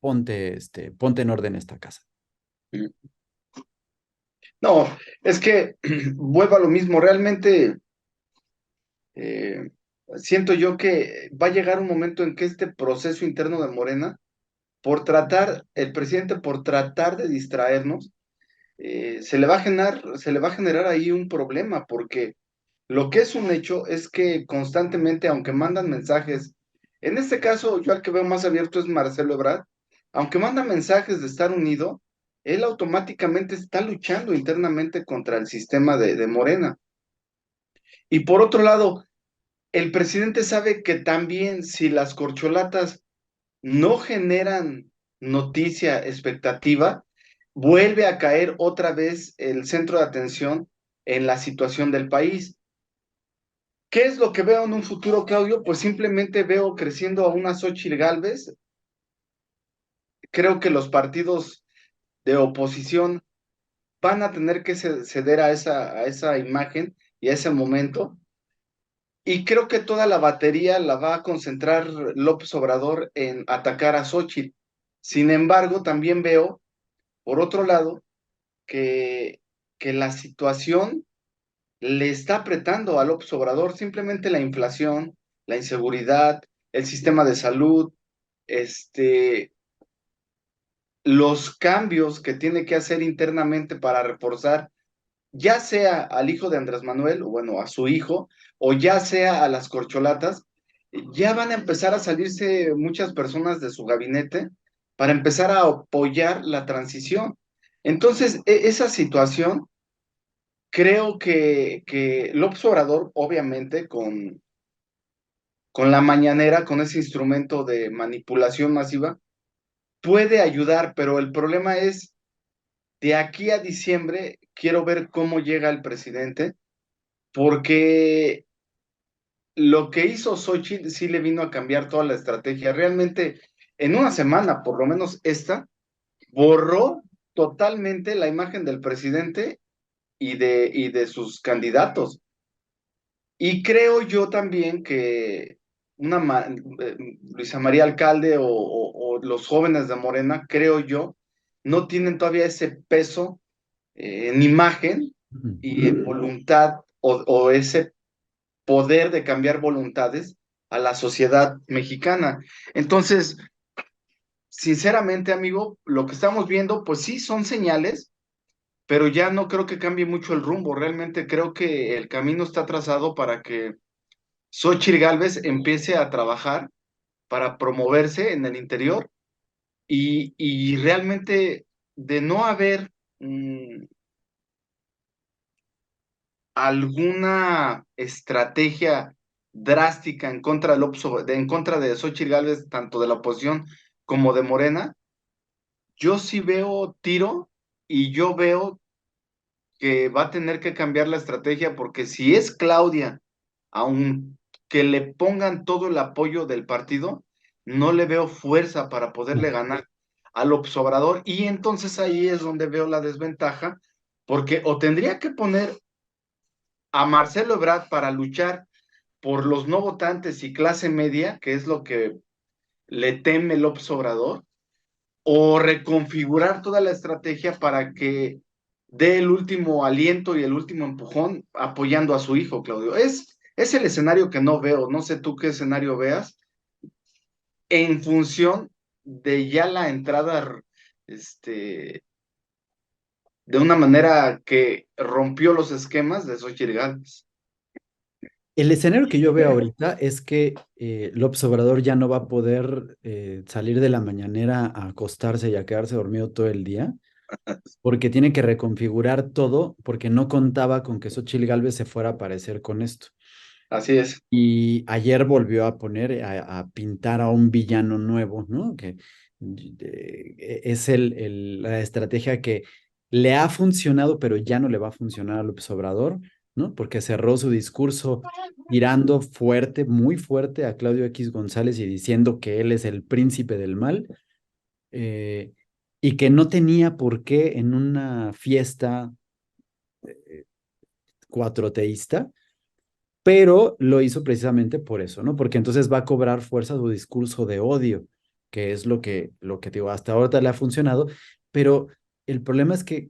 ponte en orden esta casa. No, es que vuelvo a lo mismo, realmente eh, siento yo que va a llegar un momento en que este proceso interno de Morena, el presidente por tratar de distraernos, se le va a generar ahí un problema, porque lo que es un hecho es que constantemente, aunque mandan mensajes, en este caso yo al que veo más abierto es Marcelo Ebrard, aunque manda mensajes de estar unido, él automáticamente está luchando internamente contra el sistema de Morena. Y por otro lado, el presidente sabe que también si las corcholatas no generan noticia, expectativa, vuelve a caer otra vez el centro de atención en la situación del país. ¿Qué es lo que veo en un futuro, Claudio? Pues simplemente veo creciendo a una Xóchitl Gálvez. Creo que los partidos de oposición van a tener que ceder a esa imagen y a ese momento. Y creo que toda la batería la va a concentrar López Obrador en atacar a Xóchitl. Sin embargo, también veo, por otro lado, que, que la situación le está apretando a López Obrador, simplemente la inflación, la inseguridad, el sistema de salud, este, los cambios que tiene que hacer internamente para reforzar, ya sea al hijo de Andrés Manuel, o bueno, a su hijo, o ya sea a las corcholatas, ya van a empezar a salirse muchas personas de su gabinete para empezar a apoyar la transición. Entonces, esa situación, creo que López Obrador, obviamente, con la mañanera, con ese instrumento de manipulación masiva, puede ayudar, pero el problema es, de aquí a diciembre, quiero ver cómo llega el presidente, porque lo que hizo Xochitl sí le vino a cambiar toda la estrategia. Realmente, en una semana, por lo menos esta, borró totalmente la imagen del presidente y de sus candidatos. Y creo yo también que Luisa María Alcalde o los jóvenes de Morena, creo yo, no tienen todavía ese peso en imagen y en voluntad o ese poder de cambiar voluntades a la sociedad mexicana. Entonces, sinceramente, amigo, lo que estamos viendo, pues sí, son señales, pero ya no creo que cambie mucho el rumbo. Realmente creo que el camino está trazado para que Xochitl Gálvez empiece a trabajar para promoverse en el interior y realmente de no haber alguna estrategia drástica en contra en contra de Xochitl Gálvez, tanto de la oposición como de Morena, yo sí veo tiro y yo veo que va a tener que cambiar la estrategia porque si es Claudia, aunque le pongan todo el apoyo del partido, no le veo fuerza para poderle ganar al Obrador y entonces ahí es donde veo la desventaja porque o tendría que poner a Marcelo Ebrard para luchar por los no votantes y clase media, que es lo que le teme López Obrador, o reconfigurar toda la estrategia para que dé el último aliento y el último empujón apoyando a su hijo, Claudio. Es el escenario que no veo, no sé tú qué escenario veas, en función de ya la entrada, de una manera que rompió los esquemas de Xochitl Gálvez. El escenario que yo veo ahorita es que López Obrador ya no va a poder salir de la mañanera a acostarse y a quedarse dormido todo el día, porque tiene que reconfigurar todo, porque no contaba con que Xochitl Gálvez se fuera a aparecer con esto. Así es. Y ayer volvió a poner, a pintar a un villano nuevo, ¿no? Que es la estrategia que le ha funcionado, pero ya no le va a funcionar a López Obrador, ¿no? Porque cerró su discurso tirando fuerte, muy fuerte a Claudio X González y diciendo que él es el príncipe del mal, eh, y que no tenía por qué en una fiesta cuatroteísta, pero lo hizo precisamente por eso, ¿no? Porque entonces va a cobrar fuerza su discurso de odio, que es lo que digo, hasta ahora le ha funcionado, pero el problema es que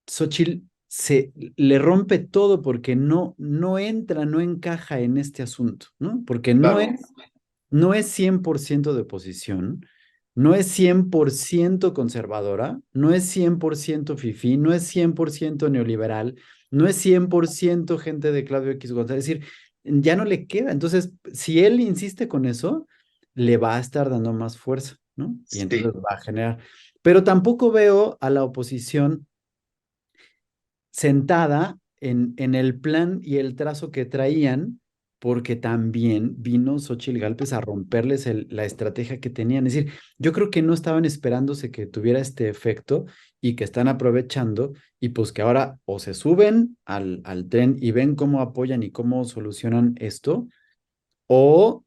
Xochitl se le rompe todo porque no entra, no encaja en este asunto, ¿no? Porque Claro. no es 100% de oposición, no es 100% conservadora, no es 100% fifí, no es 100% neoliberal, no es 100% gente de Claudio X González. Es decir, ya no le queda. Entonces, si él insiste con eso, le va a estar dando más fuerza, ¿no? Y entonces Sí. va a generar. Pero tampoco veo a la oposición sentada en el plan y el trazo que traían, porque también vino Xóchitl Gálvez a romperles la estrategia que tenían. Es decir, yo creo que no estaban esperándose que tuviera este efecto y que están aprovechando y pues que ahora o se suben al tren y ven cómo apoyan y cómo solucionan esto, o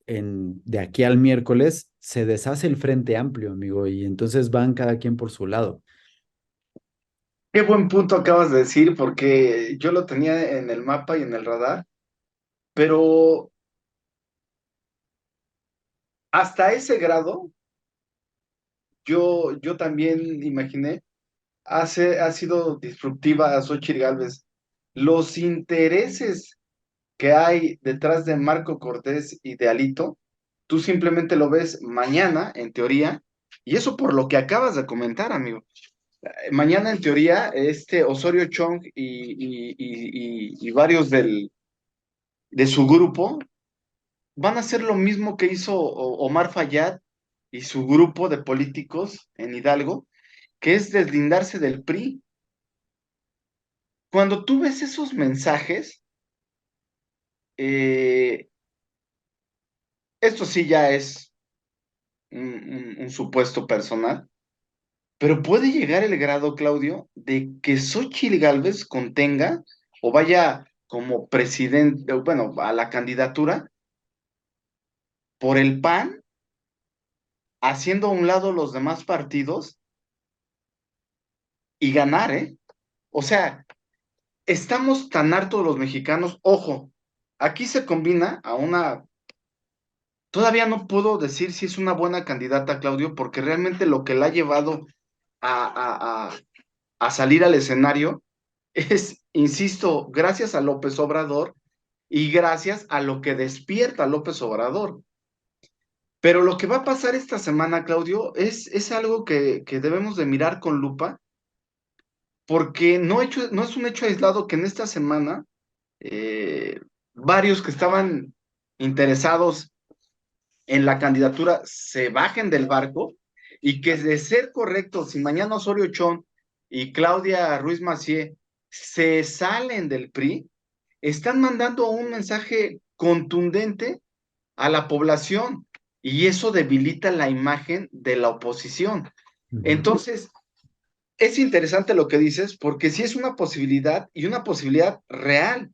de aquí al miércoles se deshace el Frente Amplio, amigo, y entonces van cada quien por su lado. Qué buen punto acabas de decir, porque yo lo tenía en el mapa y en el radar, pero hasta ese grado, yo también imaginé, ha sido disruptiva a Xochitl Gálvez. Los intereses que hay detrás de Marco Cortés y de Alito, tú simplemente lo ves mañana, en teoría, y eso por lo que acabas de comentar, amigo. Mañana, en teoría, Osorio Chong y varios de su grupo van a hacer lo mismo que hizo Omar Fayad y su grupo de políticos en Hidalgo, que es deslindarse del PRI. Cuando tú ves esos mensajes, eh, esto sí ya es un supuesto personal, pero puede llegar el grado, Claudio, de que Xóchitl Gálvez contenga o vaya como presidente, bueno, a la candidatura por el PAN, haciendo a un lado los demás partidos y ganar, ¿eh? O sea, estamos tan hartos los mexicanos, ojo, aquí se combina a una, todavía no puedo decir si es una buena candidata, Claudio, porque realmente lo que la ha llevado a, a salir al escenario es, insisto, gracias a López Obrador y gracias a lo que despierta López Obrador. Pero lo que va a pasar esta semana, Claudio, es algo que debemos de mirar con lupa, porque no es un hecho aislado que en esta semana eh, varios que estaban interesados en la candidatura se bajen del barco y que de ser correcto, si mañana Osorio Chong y Claudia Ruiz Massieu se salen del PRI, están mandando un mensaje contundente a la población y eso debilita la imagen de la oposición. Ujú. Entonces, es interesante lo que dices porque sí es una posibilidad y una posibilidad real.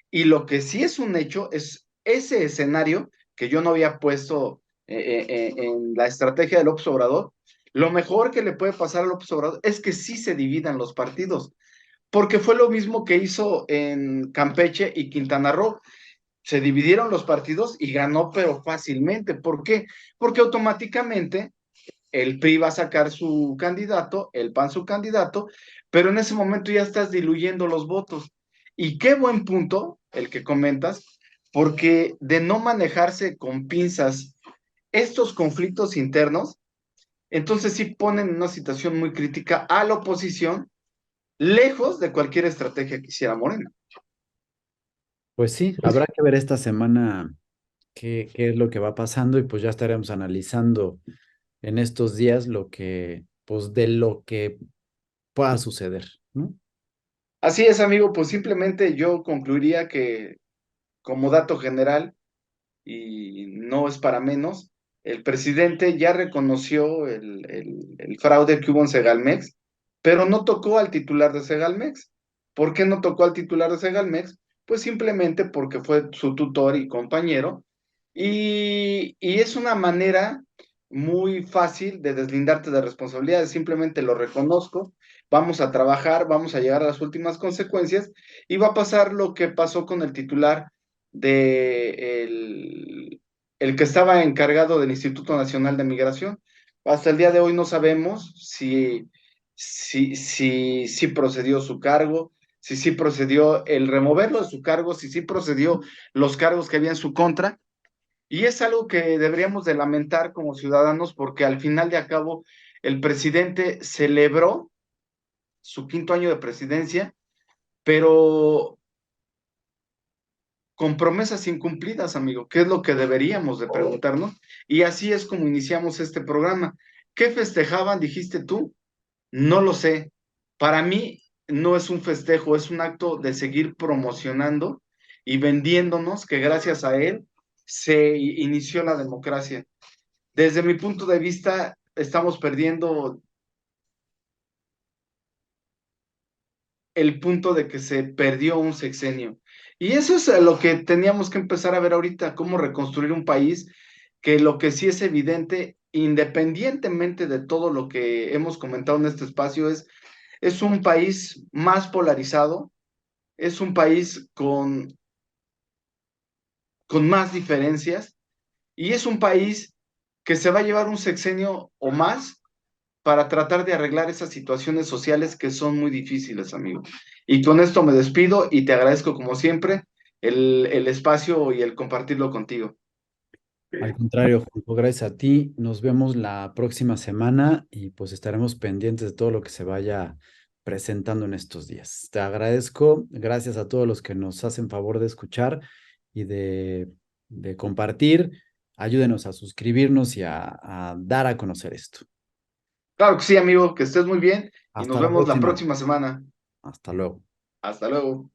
Y lo que sí es un hecho es ese escenario que yo no había puesto en la estrategia de López Obrador. Lo mejor que le puede pasar a López Obrador es que sí se dividan los partidos, porque fue lo mismo que hizo en Campeche y Quintana Roo. Se dividieron los partidos y ganó, pero fácilmente. ¿Por qué? Porque automáticamente el PRI va a sacar su candidato, el PAN su candidato, pero en ese momento ya estás diluyendo los votos. Y qué buen punto el que comentas, porque de no manejarse con pinzas estos conflictos internos, entonces sí ponen en una situación muy crítica a la oposición, lejos de cualquier estrategia que hiciera Morena. Pues sí, habrá que ver esta semana qué es lo que va pasando y pues ya estaremos analizando en estos días pues de lo que pueda suceder, ¿no? Así es, amigo, pues simplemente yo concluiría que como dato general, y no es para menos, el presidente ya reconoció el fraude que hubo en Segalmex pero no tocó al titular de Segalmex. ¿Por qué no tocó al titular de Segalmex? Pues simplemente porque fue su tutor y compañero, y es una manera muy fácil de deslindarte de responsabilidades, simplemente lo reconozco, vamos a trabajar, vamos a llegar a las últimas consecuencias, y va a pasar lo que pasó con el titular de el que estaba encargado del Instituto Nacional de Migración. Hasta el día de hoy no sabemos si procedió su cargo, si sí procedió el removerlo de su cargo, si sí procedió los cargos que había en su contra. Y es algo que deberíamos de lamentar como ciudadanos, porque al final de cabo el presidente celebró su 5.º año de presidencia, pero con promesas incumplidas, amigo, ¿qué es lo que deberíamos de preguntarnos? Y así es como iniciamos este programa. ¿Qué festejaban, dijiste tú? No lo sé. Para mí no es un festejo, es un acto de seguir promocionando y vendiéndonos que gracias a él se inició la democracia. Desde mi punto de vista, estamos perdiendo el punto de que se perdió un sexenio. Y eso es lo que teníamos que empezar a ver ahorita, cómo reconstruir un país que lo que sí es evidente, independientemente de todo lo que hemos comentado en este espacio, es un país más polarizado, es un país con más diferencias, y es un país que se va a llevar un sexenio o más para tratar de arreglar esas situaciones sociales que son muy difíciles, amigo. Y con esto me despido y te agradezco como siempre el espacio y el compartirlo contigo. Al contrario, Julio, gracias a ti. Nos vemos la próxima semana y pues estaremos pendientes de todo lo que se vaya presentando en estos días. Te agradezco. Gracias a todos los que nos hacen favor de escuchar y de compartir. Ayúdenos a suscribirnos y a dar a conocer esto. Claro que sí, amigo, que estés muy bien y nos Hasta la vemos la próxima. próxima semana. Hasta luego. Hasta luego.